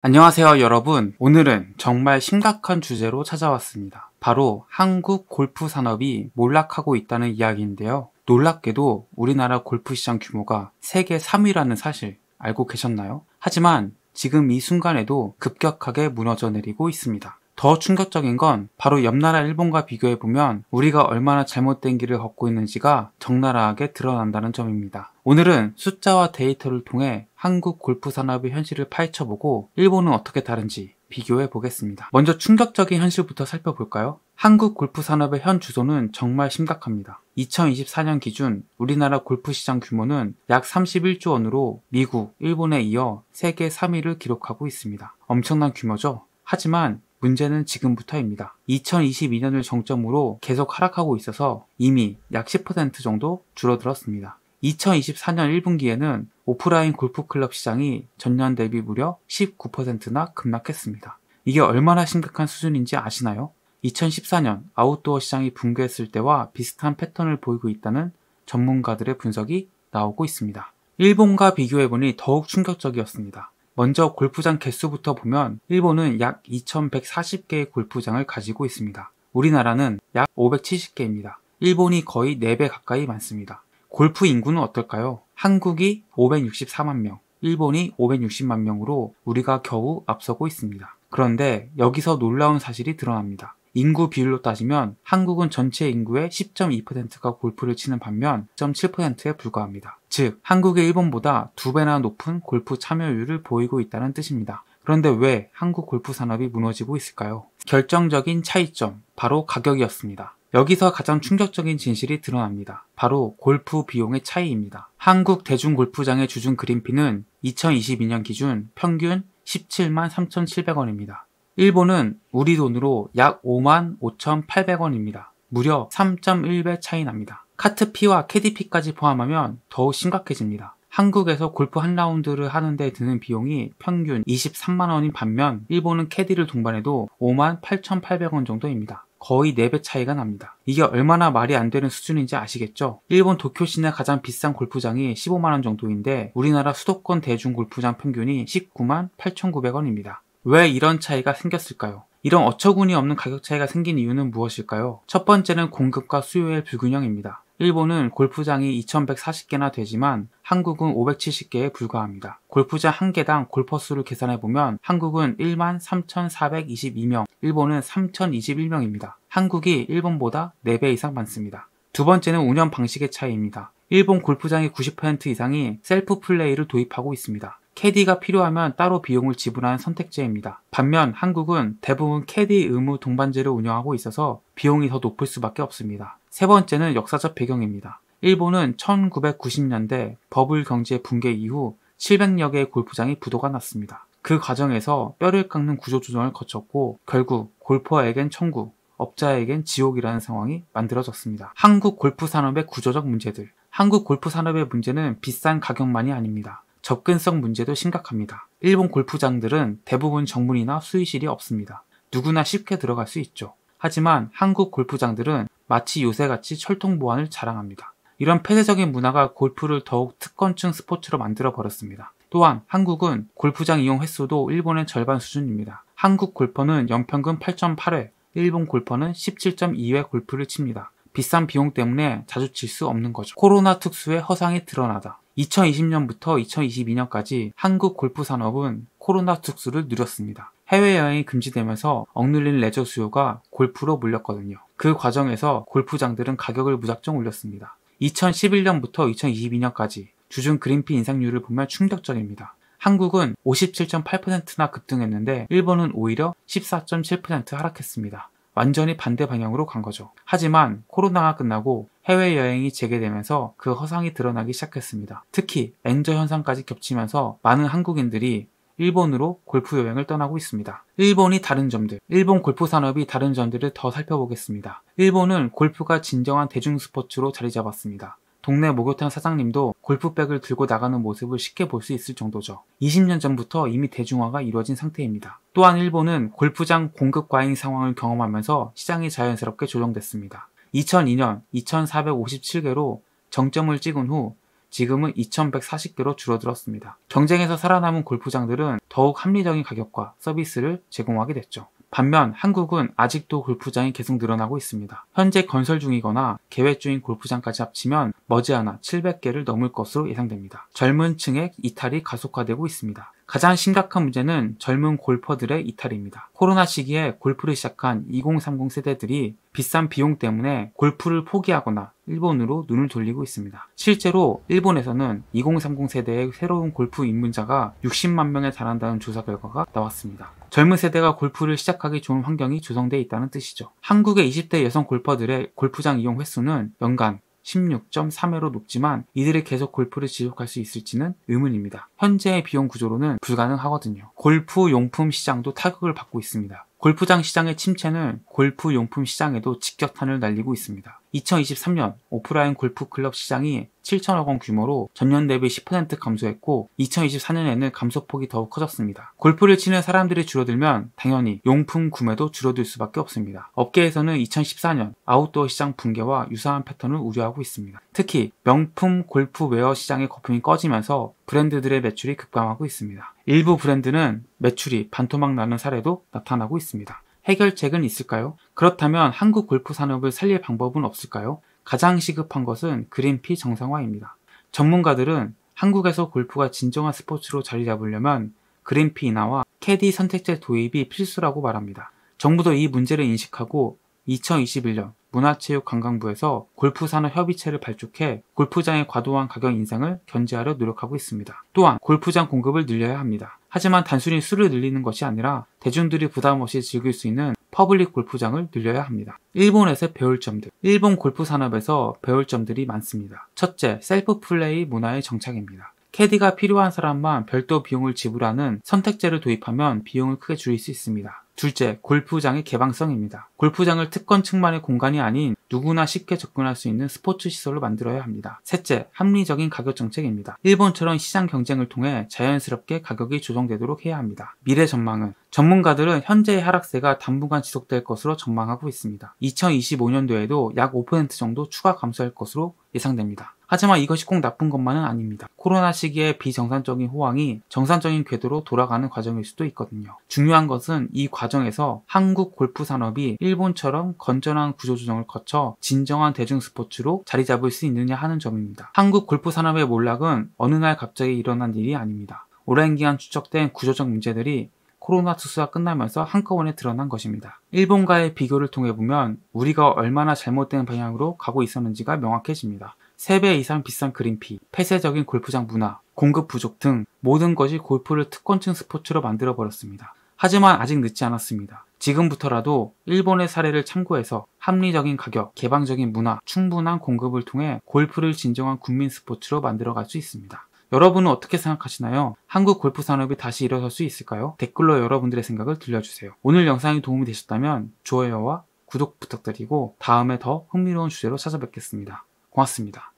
안녕하세요, 여러분. 오늘은 정말 심각한 주제로 찾아왔습니다. 바로 한국 골프 산업이 몰락하고 있다는 이야기인데요. 놀랍게도 우리나라 골프 시장 규모가 세계 3위라는 사실 알고 계셨나요? 하지만 지금 이 순간에도 급격하게 무너져 내리고 있습니다. 더 충격적인 건 바로 옆나라 일본과 비교해보면 우리가 얼마나 잘못된 길을 걷고 있는지가 적나라하게 드러난다는 점입니다. 오늘은 숫자와 데이터를 통해 한국 골프 산업의 현실을 파헤쳐보고 일본은 어떻게 다른지 비교해 보겠습니다. 먼저 충격적인 현실부터 살펴볼까요? 한국 골프 산업의 현 주소는 정말 심각합니다. 2024년 기준 우리나라 골프 시장 규모는 약 31조 원으로 미국, 일본에 이어 세계 3위를 기록하고 있습니다. 엄청난 규모죠? 하지만 문제는 지금부터입니다. 2022년을 정점으로 계속 하락하고 있어서 이미 약 10% 정도 줄어들었습니다. 2024년 1분기에는 오프라인 골프클럽 시장이 전년 대비 무려 19%나 급락했습니다. 이게 얼마나 심각한 수준인지 아시나요? 2014년 아웃도어 시장이 붕괴했을 때와 비슷한 패턴을 보이고 있다는 전문가들의 분석이 나오고 있습니다. 일본과 비교해보니 더욱 충격적이었습니다. 먼저 골프장 개수부터 보면 일본은 약 2140개의 골프장을 가지고 있습니다. 우리나라는 약 570개입니다. 일본이 거의 4배 가까이 많습니다. 골프 인구는 어떨까요? 한국이 564만 명, 일본이 560만 명으로 우리가 겨우 앞서고 있습니다. 그런데 여기서 놀라운 사실이 드러납니다. 인구 비율로 따지면 한국은 전체 인구의 10.2%가 골프를 치는 반면 0.7%에 불과합니다. 즉, 한국이 일본보다 2배나 높은 골프 참여율을 보이고 있다는 뜻입니다. 그런데 왜 한국 골프 산업이 무너지고 있을까요? 결정적인 차이점, 바로 가격이었습니다. 여기서 가장 충격적인 진실이 드러납니다. 바로 골프 비용의 차이입니다. 한국 대중골프장의 주중 그린피는 2022년 기준 평균 17만 3,700원입니다. 일본은 우리 돈으로 약 5만 5,800원입니다. 무려 3.1배 차이 납니다. 카트피와 캐디피까지 포함하면 더욱 심각해집니다. 한국에서 골프 한 라운드를 하는데 드는 비용이 평균 23만 원인 반면 일본은 캐디를 동반해도 5만 8,800원 정도입니다. 거의 4배 차이가 납니다. 이게 얼마나 말이 안 되는 수준인지 아시겠죠? 일본 도쿄 시내 가장 비싼 골프장이 15만 원 정도인데 우리나라 수도권 대중 골프장 평균이 19만 8,900원입니다. 왜 이런 차이가 생겼을까요? 이런 어처구니 없는 가격 차이가 생긴 이유는 무엇일까요? 첫 번째는 공급과 수요의 불균형입니다. 일본은 골프장이 2140개나 되지만 한국은 570개에 불과합니다. 골프장 한 개당 골퍼 수를 계산해보면 한국은 1만 3,422명, 일본은 3,021명입니다. 한국이 일본보다 4배 이상 많습니다. 두 번째는 운영 방식의 차이입니다. 일본 골프장의 90% 이상이 셀프 플레이를 도입하고 있습니다. 캐디가 필요하면 따로 비용을 지불하는 선택제입니다. 반면 한국은 대부분 캐디 의무 동반제를 운영하고 있어서 비용이 더 높을 수밖에 없습니다. 세 번째는 역사적 배경입니다. 일본은 1990년대 버블 경제 붕괴 이후 700여 개의 골프장이 부도가 났습니다. 그 과정에서 뼈를 깎는 구조조정을 거쳤고 결국 골퍼에겐 천국, 업자에겐 지옥이라는 상황이 만들어졌습니다. 한국 골프 산업의 구조적 문제들. 한국 골프 산업의 문제는 비싼 가격만이 아닙니다. 접근성 문제도 심각합니다. 일본 골프장들은 대부분 정문이나 수의실이 없습니다. 누구나 쉽게 들어갈 수 있죠. 하지만 한국 골프장들은 마치 요새같이 철통 보안을 자랑합니다. 이런 폐쇄적인 문화가 골프를 더욱 특권층 스포츠로 만들어 버렸습니다. 또한 한국은 골프장 이용 횟수도 일본의 절반 수준입니다. 한국 골퍼는 연평균 8.8회, 일본 골퍼는 17.2회 골프를 칩니다. 비싼 비용 때문에 자주 칠 수 없는 거죠. 코로나 특수의 허상이 드러나다. 2020년부터 2022년까지 한국 골프 산업은 코로나 특수를 누렸습니다. 해외여행이 금지되면서 억눌린 레저 수요가 골프로 몰렸거든요. 그 과정에서 골프장들은 가격을 무작정 올렸습니다. 2011년부터 2022년까지 주중 그린피 인상률을 보면 충격적입니다. 한국은 57.8%나 급등했는데 일본은 오히려 14.7% 하락했습니다. 완전히 반대 방향으로 간 거죠. 하지만 코로나가 끝나고 해외여행이 재개되면서 그 허상이 드러나기 시작했습니다. 특히 엔저 현상까지 겹치면서 많은 한국인들이 일본으로 골프 여행을 떠나고 있습니다. 일본이 다른 점들, 일본 골프 산업이 다른 점들을 더 살펴보겠습니다. 일본은 골프가 진정한 대중 스포츠로 자리 잡았습니다. 동네 목욕탕 사장님도 골프백을 들고 나가는 모습을 쉽게 볼 수 있을 정도죠. 20년 전부터 이미 대중화가 이루어진 상태입니다. 또한 일본은 골프장 공급 과잉 상황을 경험하면서 시장이 자연스럽게 조정됐습니다. 2002년 2457개로 정점을 찍은 후 지금은 2,140개로 줄어들었습니다. 경쟁에서 살아남은 골프장들은 더욱 합리적인 가격과 서비스를 제공하게 됐죠. 반면 한국은 아직도 골프장이 계속 늘어나고 있습니다. 현재 건설 중이거나 계획 중인 골프장까지 합치면 머지않아 700개를 넘을 것으로 예상됩니다. 젊은 층의 이탈이 가속화되고 있습니다. 가장 심각한 문제는 젊은 골퍼들의 이탈입니다. 코로나 시기에 골프를 시작한 2030 세대들이 비싼 비용 때문에 골프를 포기하거나 일본으로 눈을 돌리고 있습니다. 실제로 일본에서는 2030 세대의 새로운 골프 입문자가 60만 명에 달한다는 조사 결과가 나왔습니다. 젊은 세대가 골프를 시작하기 좋은 환경이 조성되어 있다는 뜻이죠. 한국의 20대 여성 골퍼들의 골프장 이용 횟수는 연간 16.3회로 높지만 이들이 계속 골프를 지속할 수 있을지는 의문입니다. 현재의 비용 구조로는 불가능하거든요. 골프 용품 시장도 타격을 받고 있습니다. 골프장 시장의 침체는 골프 용품 시장에도 직격탄을 날리고 있습니다. 2023년 오프라인 골프 클럽 시장이 7천억 원 규모로 전년 대비 10% 감소했고 2024년에는 감소폭이 더욱 커졌습니다. 골프를 치는 사람들이 줄어들면 당연히 용품 구매도 줄어들 수밖에 없습니다. 업계에서는 2014년 아웃도어 시장 붕괴와 유사한 패턴을 우려하고 있습니다. 특히 명품 골프웨어 시장의 거품이 꺼지면서 브랜드들의 매출이 급감하고 있습니다. 일부 브랜드는 매출이 반토막 나는 사례도 나타나고 있습니다. 해결책은 있을까요? 그렇다면 한국 골프 산업을 살릴 방법은 없을까요? 가장 시급한 것은 그린피 정상화입니다. 전문가들은 한국에서 골프가 진정한 스포츠로 자리 잡으려면 그린피 인하와 캐디 선택제 도입이 필수라고 말합니다. 정부도 이 문제를 인식하고 2021년 문화체육관광부에서 골프산업협의체를 발족해 골프장의 과도한 가격 인상을 견제하려 노력하고 있습니다. 또한 골프장 공급을 늘려야 합니다. 하지만 단순히 수를 늘리는 것이 아니라 대중들이 부담 없이 즐길 수 있는 퍼블릭 골프장을 늘려야 합니다. 일본에서 배울 점들. 일본 골프 산업에서 배울 점들이 많습니다. 첫째, 셀프 플레이 문화의 정착입니다. 캐디가 필요한 사람만 별도 비용을 지불하는 선택제를 도입하면 비용을 크게 줄일 수 있습니다. 둘째, 골프장의 개방성입니다. 골프장을 특권층만의 공간이 아닌 누구나 쉽게 접근할 수 있는 스포츠 시설로 만들어야 합니다. 셋째, 합리적인 가격 정책입니다. 일본처럼 시장 경쟁을 통해 자연스럽게 가격이 조정되도록 해야 합니다. 미래 전망은 전문가들은 현재의 하락세가 당분간 지속될 것으로 전망하고 있습니다. 2025년도에도 약 5% 정도 추가 감소할 것으로 예상됩니다. 하지만 이것이 꼭 나쁜 것만은 아닙니다. 코로나 시기에 비정상적인 호황이 정상적인 궤도로 돌아가는 과정일 수도 있거든요. 중요한 것은 이 과정에서 한국 골프 산업이 일본처럼 건전한 구조조정을 거쳐 진정한 대중 스포츠로 자리 잡을 수 있느냐 하는 점입니다. 한국 골프 산업의 몰락은 어느 날 갑자기 일어난 일이 아닙니다. 오랜 기간 축적된 구조적 문제들이 코로나 특수가 끝나면서 한꺼번에 드러난 것입니다. 일본과의 비교를 통해 보면 우리가 얼마나 잘못된 방향으로 가고 있었는지가 명확해집니다. 3배 이상 비싼 그린피, 폐쇄적인 골프장 문화, 공급 부족 등 모든 것이 골프를 특권층 스포츠로 만들어버렸습니다. 하지만 아직 늦지 않았습니다. 지금부터라도 일본의 사례를 참고해서 합리적인 가격, 개방적인 문화, 충분한 공급을 통해 골프를 진정한 국민 스포츠로 만들어갈 수 있습니다. 여러분은 어떻게 생각하시나요? 한국 골프 산업이 다시 일어설 수 있을까요? 댓글로 여러분들의 생각을 들려주세요. 오늘 영상이 도움이 되셨다면 좋아요와 구독 부탁드리고 다음에 더 흥미로운 주제로 찾아뵙겠습니다. 고맙습니다.